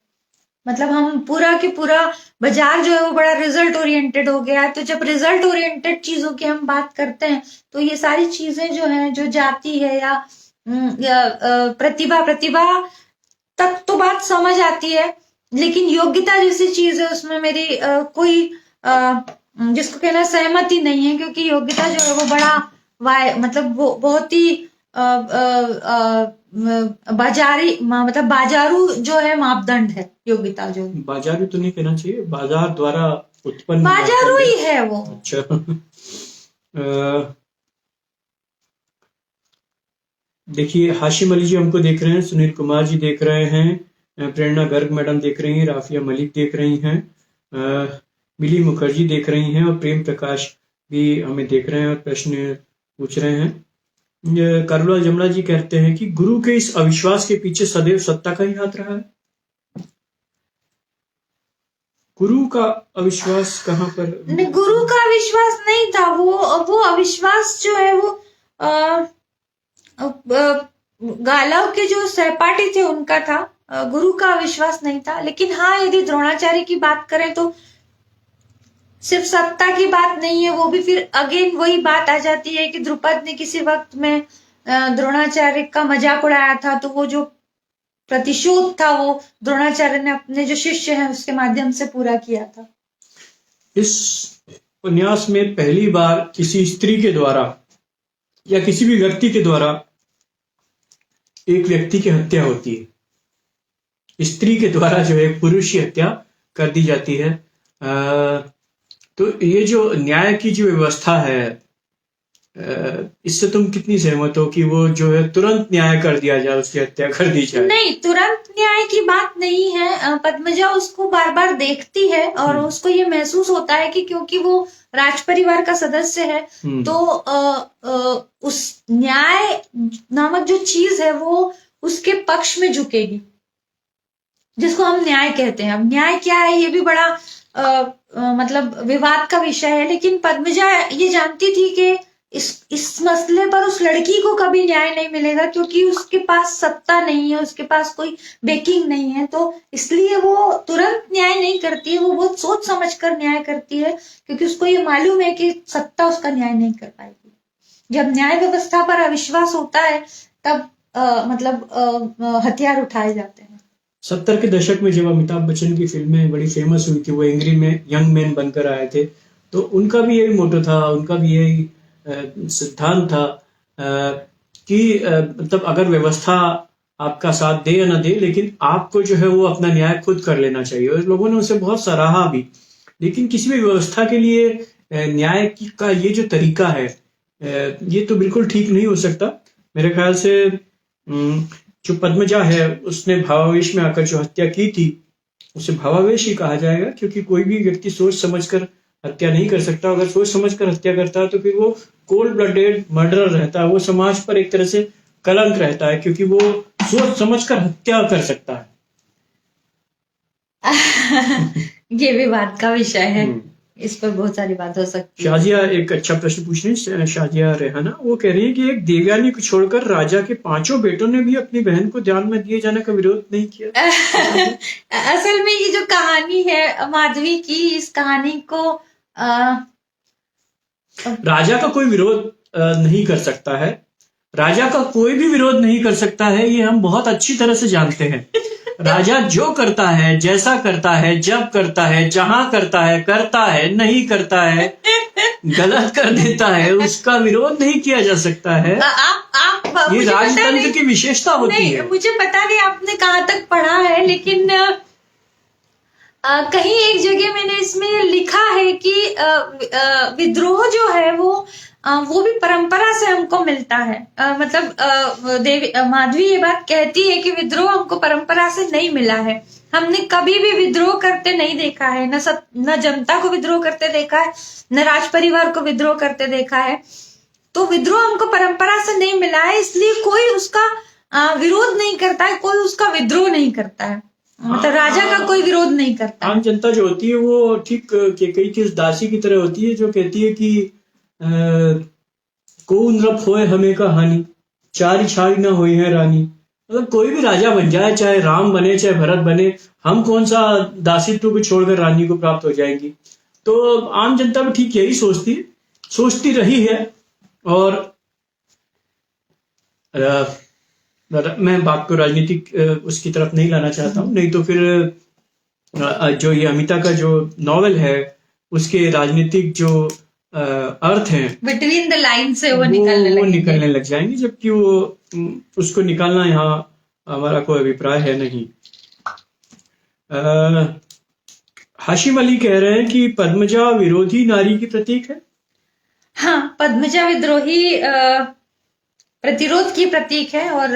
मतलब हम पूरा के पूरा बाजार जो है वो बड़ा रिजल्ट ओरिएंटेड हो गया है। तो जब रिजल्ट ओरिएंटेड चीजों की हम बात करते हैं तो ये सारी चीजें जो हैं, जो जाति है या प्रतिभा तक तो बात समझ आती है, लेकिन योग्यता जैसी चीज है उसमें मेरी कोई जिसको कहना सहमति नहीं है, क्योंकि योग्यता जो है वो बड़ा मतलब वो बहुत ही बाजारू जो है मापदंड है योग्यता जो है। बाजारू तो नहीं कहना चाहिए, बाजार द्वारा उत्पन्न बाजारू ही है वो। अच्छा देखिए, हाशिम अली जी हमको देख रहे हैं, सुनील कुमार जी देख रहे हैं, प्रेरणा गर्ग मैडम देख रही हैं, राफिया मलिक देख रही हैं, मिली मुखर्जी देख रही हैं और प्रेम प्रकाश भी हमें देख रहे हैं और प्रश्न पूछ रहे हैं। करुणा जमुना जी कहते हैं कि गुरु के इस अविश्वास के पीछे सदैव सत्ता का ही हाथ रहा है। गुरु का अविश्वास कहाँ पर? नहीं, गुरु का अविश्वास नहीं था, वो अविश्वास जो है वो गालव के जो सहपाठी थे उनका था, गुरु का अविश्वास नहीं था। लेकिन हाँ, यदि द्रोणाचार्य की बात करें तो सिर्फ सत्ता की बात नहीं है, वो भी फिर अगेन वही बात आ जाती है कि द्रुपद ने किसी वक्त में द्रोणाचार्य का मजाक उड़ाया था, तो वो जो प्रतिशोध था वो द्रोणाचार्य ने अपने जो शिष्य हैं उसके माध्यम से पूरा किया था। इस उपन्यास में पहली बार किसी स्त्री के द्वारा या किसी भी व्यक्ति के द्वारा एक व्यक्ति की हत्या होती है। स्त्री के द्वारा जो है पुरुष की हत्या कर दी जाती है। तो ये जो न्याय की जो व्यवस्था है, इससे तुम कितनी सहमत हो कि वो जो है तुरंत न्याय कर दिया जाए, उसकी हत्या कर दी जाए? नहीं, तुरंत न्याय की बात नहीं है। पद्मजा उसको बार बार देखती है और उसको ये महसूस होता है कि क्योंकि वो राज परिवार का सदस्य है तो उस न्याय नामक जो चीज है वो उसके पक्ष में झुकेगी, जिसको हम न्याय कहते हैं। अब न्याय क्या है ये भी बड़ा मतलब विवाद का विषय है, लेकिन पद्मजा ये जानती थी कि इस मसले पर उस लड़की को कभी न्याय नहीं मिलेगा, क्योंकि उसके पास सत्ता नहीं है, उसके पास कोई बेकिंग नहीं है। तो इसलिए वो तुरंत न्याय नहीं करती है, वो बहुत सोच समझ कर न्याय करती है, क्योंकि उसको ये मालूम है कि सत्ता उसका न्याय नहीं कर पाएगी। जब न्याय व्यवस्था पर अविश्वास होता है तब हथियार उठाए जाते हैं। 70 के दशक में जब अमिताभ बच्चन की फिल्में बड़ी फेमस हुई थी, वो एंग्री में यंग मैन बनकर आए थे, तो उनका भी यही मोटो था, उनका भी यही सिद्धांत था कि मतलब अगर व्यवस्था आपका साथ दे या ना दे, लेकिन आपको जो है वो अपना न्याय खुद कर लेना चाहिए। और लोगों ने उसे बहुत सराहा भी। लेकिन किसी भी व्यवस्था के लिए न्याय का ये जो तरीका है, ये तो बिल्कुल ठीक नहीं हो सकता। मेरे ख्याल से जो पद्मजा है उसने भावावेश में आकर जो हत्या की थी उसे भावावेश ही कहा जाएगा, क्योंकि कोई भी व्यक्ति सोच समझकर हत्या नहीं कर सकता। अगर सोच समझकर हत्या करता है तो फिर वो कोल्ड ब्लडेड मर्डरर रहता है, वो समाज पर एक तरह से कलंक रहता है, क्योंकि वो सोच समझकर हत्या कर सकता है। ये विवाद का विषय है, इस पर बहुत सारी बात हो सकती है। शाजिया एक अच्छा प्रश्न पूछ रही है, शाजिया रेहाना, वो कह रही है कि एक देवयानी को छोड़कर राजा के 5 बेटों ने भी अपनी बहन को ध्यान में दिए जाने का विरोध नहीं किया। असल में ये जो कहानी है माधवी की, इस कहानी को राजा का कोई विरोध नहीं कर सकता है, राजा का कोई भी विरोध नहीं कर सकता है, ये हम बहुत अच्छी तरह से जानते हैं। राजा जो करता है, जैसा करता है, जब करता है, जहां करता है, नहीं करता है, गलत कर देता है, उसका विरोध नहीं किया जा सकता है। ये राजतंत्र की विशेषता होती है। मुझे पता नहीं आपने कहाँ तक पढ़ा है, लेकिन कहीं एक जगह मैंने इसमें लिखा है कि विद्रोह जो है वो वो भी परंपरा से हमको मिलता है। देवी माधवी ये बात कहती है कि विद्रोह हमको परंपरा से नहीं मिला है। हमने कभी भी विद्रोह करते नहीं देखा है, न जनता को विद्रोह करते देखा है, न राज परिवार को विद्रोह करते देखा है। तो विद्रोह हमको परंपरा से नहीं मिला है, इसलिए कोई उसका विरोध नहीं करता है, कोई उसका विद्रोह नहीं करता है। मतलब राजा का कोई विरोध नहीं करता। आम जनता जो होती है वो ठीक कई की उस दासी की तरह होती है जो कहती है कि को नृप होए हमें का हानि, चारी छाड़ी ना होई है रानी। मतलब कोई भी राजा बन जाए, चाहे राम बने चाहे भरत बने, हम कौन सा दासित्व को छोड़कर रानी को प्राप्त हो जाएंगी। तो आम जनता भी ठीक यही सोचती रही है। और मैं बात को राजनीतिक उसकी तरफ नहीं लाना चाहता हूँ, नहीं तो फिर जो ये अमिता का जो नॉवेल है उसके राजनीतिक जो अर्थ हैं बिटवीन द लाइन से वो निकलने लग जाएंगे, जबकि वो उसको निकालना यहाँ हमारा कोई अभिप्राय है नहीं। हाशिम अली कह रहे हैं कि पद्मजा विरोधी नारी की प्रतीक है। हाँ, पद्मजा विद्रोही प्रतिरोध की प्रतीक है। और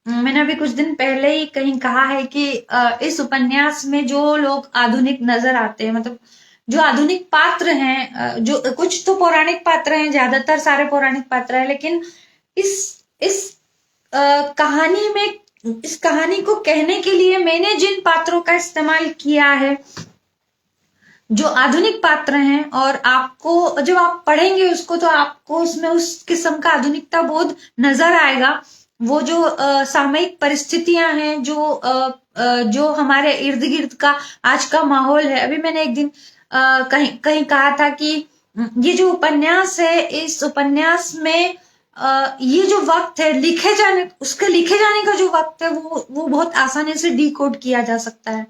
मैंने अभी कुछ दिन पहले ही कहीं कहा है कि इस उपन्यास में जो लोग आधुनिक नजर आते हैं, मतलब जो आधुनिक पात्र हैं, जो कुछ तो पौराणिक पात्र हैं, ज्यादातर सारे पौराणिक पात्र हैं, लेकिन इस कहानी में, इस कहानी को कहने के लिए मैंने जिन पात्रों का इस्तेमाल किया है जो आधुनिक पात्र हैं, और आपको जब आप पढ़ेंगे उसको तो आपको उसमें उस किस्म का आधुनिकता बोध नजर आएगा। वो जो सामयिक परिस्थितियां हैं, जो हमारे इर्द गिर्द का आज का माहौल है। अभी मैंने एक दिन कहीं कहा था कि ये जो उपन्यास है, इस उपन्यास में ये जो वक्त है लिखे जाने का जो वक्त है वो बहुत आसानी से डिकोड किया जा सकता है।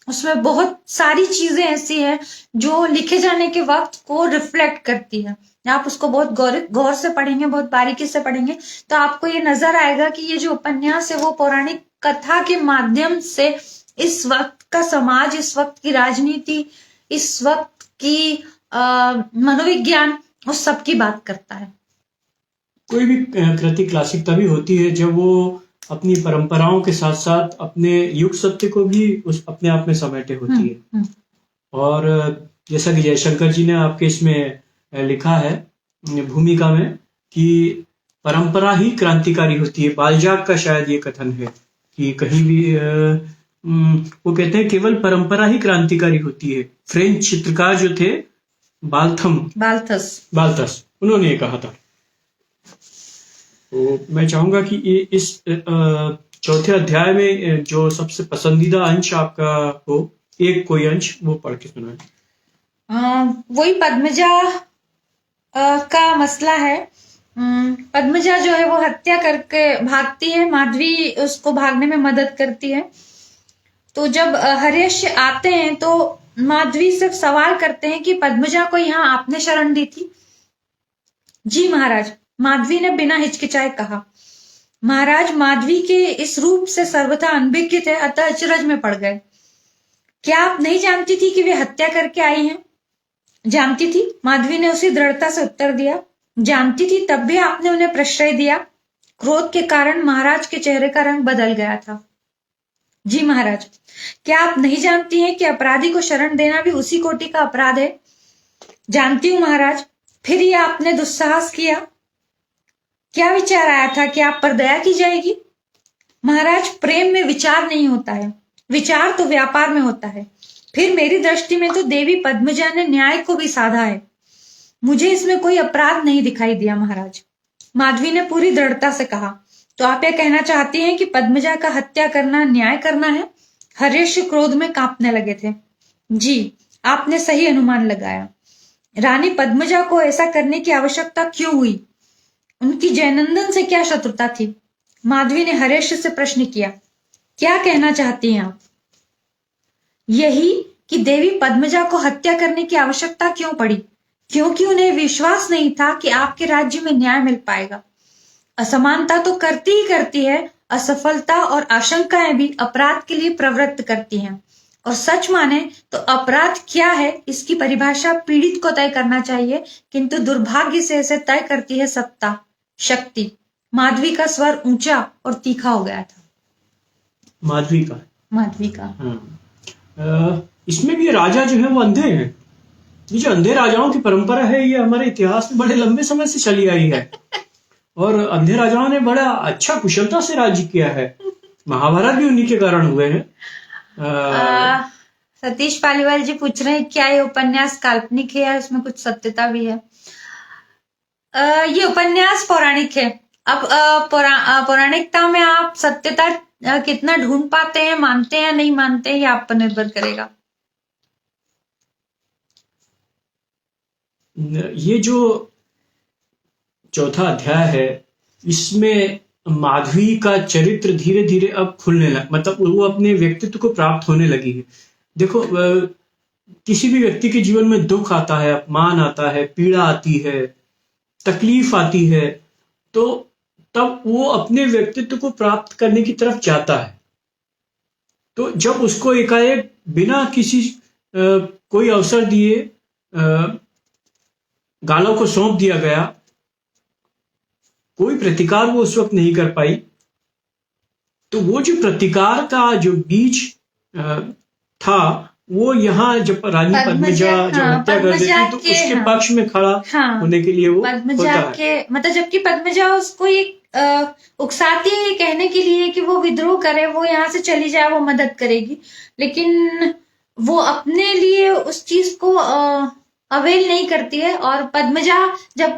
उसमें बहुत सारी चीजें ऐसी हैं जो लिखे जाने के वक्त को रिफ्लेक्ट करती है। आप उसको बहुत गौर से पढ़ेंगे, बहुत बारीकी से पढ़ेंगे, तो आपको ये नजर आएगा कि ये जो उपन्यास है वो पौराणिक कथा के माध्यम से इस वक्त का समाज, इस वक्त की राजनीति, इस वक्त की मनोविज्ञान, उस सब की बात करता है। कोई भी कृति क्लासिक तभी होती है जब वो अपनी परंपराओं के साथ साथ अपने युग सत्य को भी अपने आप में समेटे होती है। और जैसा कि जयशंकर जी ने आपके इसमें लिखा है भूमिका में कि परंपरा ही क्रांतिकारी होती है। बाल्जाक का शायद ये कथन है कि कहीं भी वो कहते हैं केवल परंपरा ही क्रांतिकारी होती है। फ्रेंच चित्रकार जो थे बाल्थस, उन्होंने ये कहा था। तो मैं चाहूंगा कि ये इस चौथे अध्याय में जो सबसे पसंदीदा अंश आपका हो, एक कोई अंश वो पढ़ के सुनाए। वही पद्मजा का मसला है। पद्मजा जो है वो हत्या करके भागती है, माधवी उसको भागने में मदद करती है। तो जब हर्यश्य आते हैं तो माधवी से सवाल करते हैं कि पद्मजा को यहाँ आपने शरण दी थी? जी महाराज, माधवी ने बिना हिचकिचाए कहा। महाराज, माधवी के इस रूप से सर्वथा अनभिज्ञ थे, अतः अचरज में पड़ गए। क्या आप नहीं जानती थी कि वे हत्या करके आई हैं? जानती थी, माधवी ने उसी दृढ़ता से उत्तर दिया। जानती थी, तब भी आपने उन्हें प्रश्रय दिया। क्रोध के कारण महाराज के चेहरे का रंग बदल गया था। जी महाराज, क्या आप नहीं जानती हैं कि अपराधी को शरण देना भी उसी कोटि का अपराध है? जानती हूं महाराज। फिर ये आपने दुस्साहस किया? क्या विचार आया था कि आप पर दया की जाएगी? महाराज, प्रेम में विचार नहीं होता है, विचार तो व्यापार में होता है। फिर मेरी दृष्टि में तो देवी पद्मजा ने न्याय को भी साधा है। मुझे इसमें कोई अपराध नहीं दिखाई दिया महाराज। माधवी ने पूरी दृढ़ता से कहा। तो आप यह कहना चाहती हैं कि पद्मजा का हत्या करना न्याय करना है? हर्यश्य क्रोध में कांपने लगे थे। जी, आपने सही अनुमान लगाया। रानी पद्मजा को ऐसा करने की आवश्यकता क्यों हुई? उनकी जयनंदन से क्या शत्रुता थी? माधवी ने हर्यश्य से प्रश्न किया। क्या कहना चाहती हैं आप? यही कि देवी पद्मजा को हत्या करने की आवश्यकता क्यों पड़ी? क्योंकि उन्हें विश्वास नहीं था कि आपके राज्य में न्याय मिल पाएगा। असमानता तो करती ही करती है, असफलता और आशंकाएं भी अपराध के लिए प्रवृत्त करती हैं। और सच माने तो अपराध क्या है इसकी परिभाषा पीड़ित को तय करना चाहिए, किंतु दुर्भाग्य से इसे तय करती है सत्ता, शक्ति। माधवी का स्वर ऊंचा और तीखा हो गया था। माधवी का माधवी का इसमें भी राजा जो है वो अंधे हैं। ये जो अंधे राजाओं की परंपरा है ये हमारे इतिहास में बड़े लंबे समय से चली आई है और अंधे राजाओं ने बड़ा अच्छा कुशलता से राज्य किया है। महाभारत भी उन्हीं के कारण हुए हैं। सतीश पालीवाल जी पूछ रहे हैं क्या ये उपन्यास काल्पनिक है या इसमें कुछ सत्यता भी है? ये उपन्यास पौराणिक है। अब पौराणिकता में आप सत्यता कितना ढूंढ पाते हैं, मानते हैं नहीं मानते हैं, ये आप पर निर्भर करेगा। ये जो चौथा अध्याय है इसमें माधवी का चरित्र धीरे धीरे अब खुलने लगा, मतलब वो अपने व्यक्तित्व को प्राप्त होने लगी है। देखो किसी भी व्यक्ति के जीवन में दुख आता है, अपमान आता है, पीड़ा आती है, तकलीफ आती है, तो तब वो अपने व्यक्तित्व को प्राप्त करने की तरफ जाता है। तो जब उसको एकाएक बिना किसी कोई अवसर दिए गालों को सौंप दिया गया, कोई प्रतिकार वो उस वक्त नहीं कर पाई, तो वो जो प्रतिकार का जो बीज था वो यहाँ जब रानी पद्मजा जब हत्या कर देती तो उसके पक्ष में खड़ा होने के लिए वो पद्मजा के मतलब जबकि पद्मजा उसको एक उकसाती है कहने के लिए कि वो विद्रोह करे, वो यहाँ से चली जाए, वो मदद करेगी, लेकिन वो अपने लिए उस चीज को अवेल नहीं करती है। और पद्मजा जब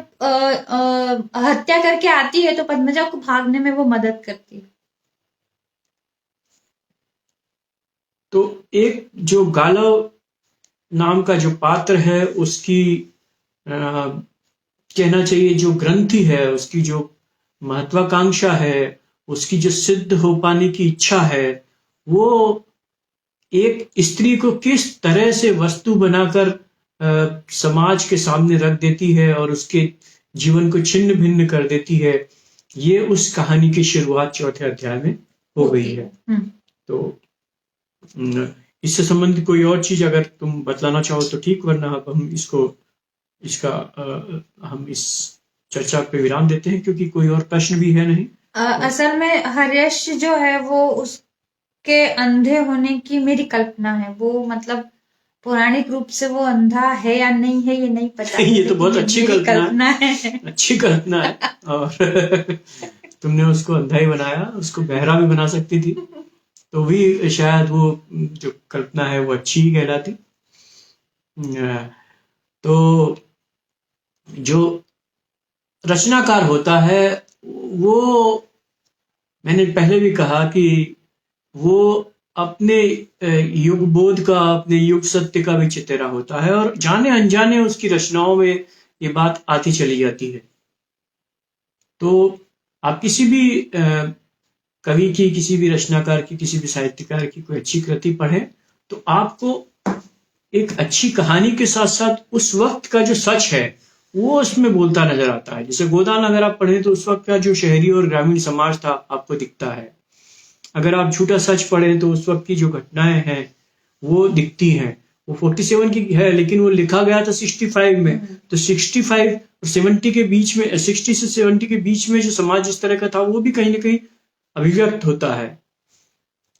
हत्या करके आती है तो पद्मजा को भागने में वो मदद करती है। तो एक जो गालव नाम का जो पात्र है उसकी कहना चाहिए जो ग्रंथि है, उसकी जो महत्वाकांक्षा है, उसकी जो सिद्ध हो पाने की इच्छा है, वो एक स्त्री को किस तरह से वस्तु बनाकर समाज के सामने रख देती है और उसके जीवन को छिन्न भिन्न कर देती है, ये उस कहानी की शुरुआत चौथे अध्याय में हो गई है। तो इससे संबंधित कोई और चीज अगर तुम बतलाना चाहो तो ठीक, वरना अब हम हम इस चर्चा पे विराम देते हैं क्योंकि कोई और प्रश्न भी है नहीं। असल में हर्यश जो है वो उसके अंधे होने की मेरी कल्पना है। वो मतलब पौराणिक रूप से वो अंधा है या नहीं है ये नहीं पता। ये तो बहुत अच्छी कल्पना है। अच्छी कल्पना है और तुमने उसको अंधा ही बनाया, उसको बहरा भी बना सकती थी तो भी शायद वो जो कल्पना है वो अच्छी ही कहलाती। तो जो रचनाकार होता है वो, मैंने पहले भी कहा कि वो अपने युग बोध का, अपने युग सत्य का भी चितेरा होता है और जाने अनजाने उसकी रचनाओं में ये बात आती चली जाती है। तो आप किसी भी कवि की, किसी भी रचनाकार की, किसी भी साहित्यकार की कोई अच्छी कृति पढ़ें तो आपको एक अच्छी कहानी के साथ साथ उस वक्त का जो सच है वो उसमें बोलता नजर आता है। जैसे गोदान अगर आप पढ़ें तो उस वक्त का जो शहरी और ग्रामीण समाज था आपको दिखता है। अगर आप झूठा सच पढ़ें तो उस वक्त की जो घटनाएं हैं वो दिखती हैं। वो 47 की है लेकिन वो लिखा गया था 65 में, तो 65 और 70 के बीच में, 60 से 70 के बीच में जो समाज इस तरह का था वो भी कहीं ना कहीं अभिव्यक्त होता है।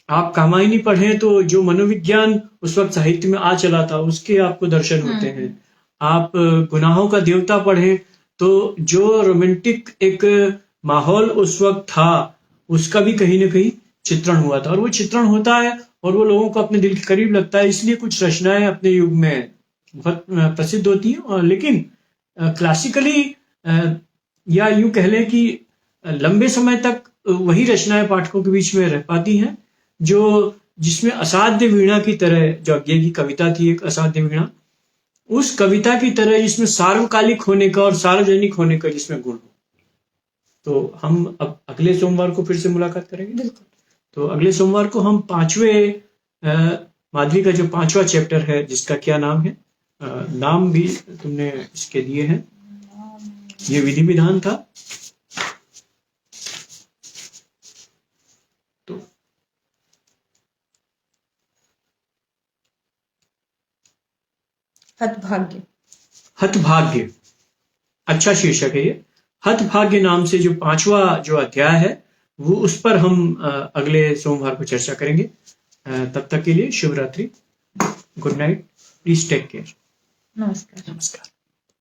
आप कामायनी पढ़ें तो जो मनोविज्ञान उस वक्त साहित्य में आ चला था उसके आपको दर्शन होते हैं। आप गुनाहों का देवता पढ़ें तो जो रोमांटिक एक माहौल उस वक्त था उसका भी कहीं ना कहीं चित्रण हुआ था और वो चित्रण होता है और वो लोगों को अपने दिल के करीब लगता है। इसलिए कुछ रचनाएं अपने युग में बहुत प्रसिद्ध होती हैं, लेकिन क्लासिकली या यूं कह लें कि लंबे समय तक वही रचनाएं पाठकों के बीच में रह पाती हैं जो जिसमें असाध्य वीणा की तरह, जो अज्ञे की कविता थी एक असाध्य वीणा, उस कविता की तरह जिसमें सार्वकालिक होने का और सार्वजनिक होने का जिसमें गुण हो। तो हम अब अगले सोमवार को फिर से मुलाकात करेंगे। बिल्कुल। तो अगले सोमवार को हम माधवी का जो 5वां चैप्टर है जिसका क्या नाम है, नाम भी तुमने इसके दिए हैं, ये विधि विधान था। हतभाग्य। हतभाग्य, अच्छा शीर्षक है ये। हतभाग्य नाम से जो 5वां जो अध्याय है वो उस पर हम अगले सोमवार को चर्चा करेंगे। तब तक के लिए शुभ रात्रि, good night, please take care. नमस्कार। नमस्कार।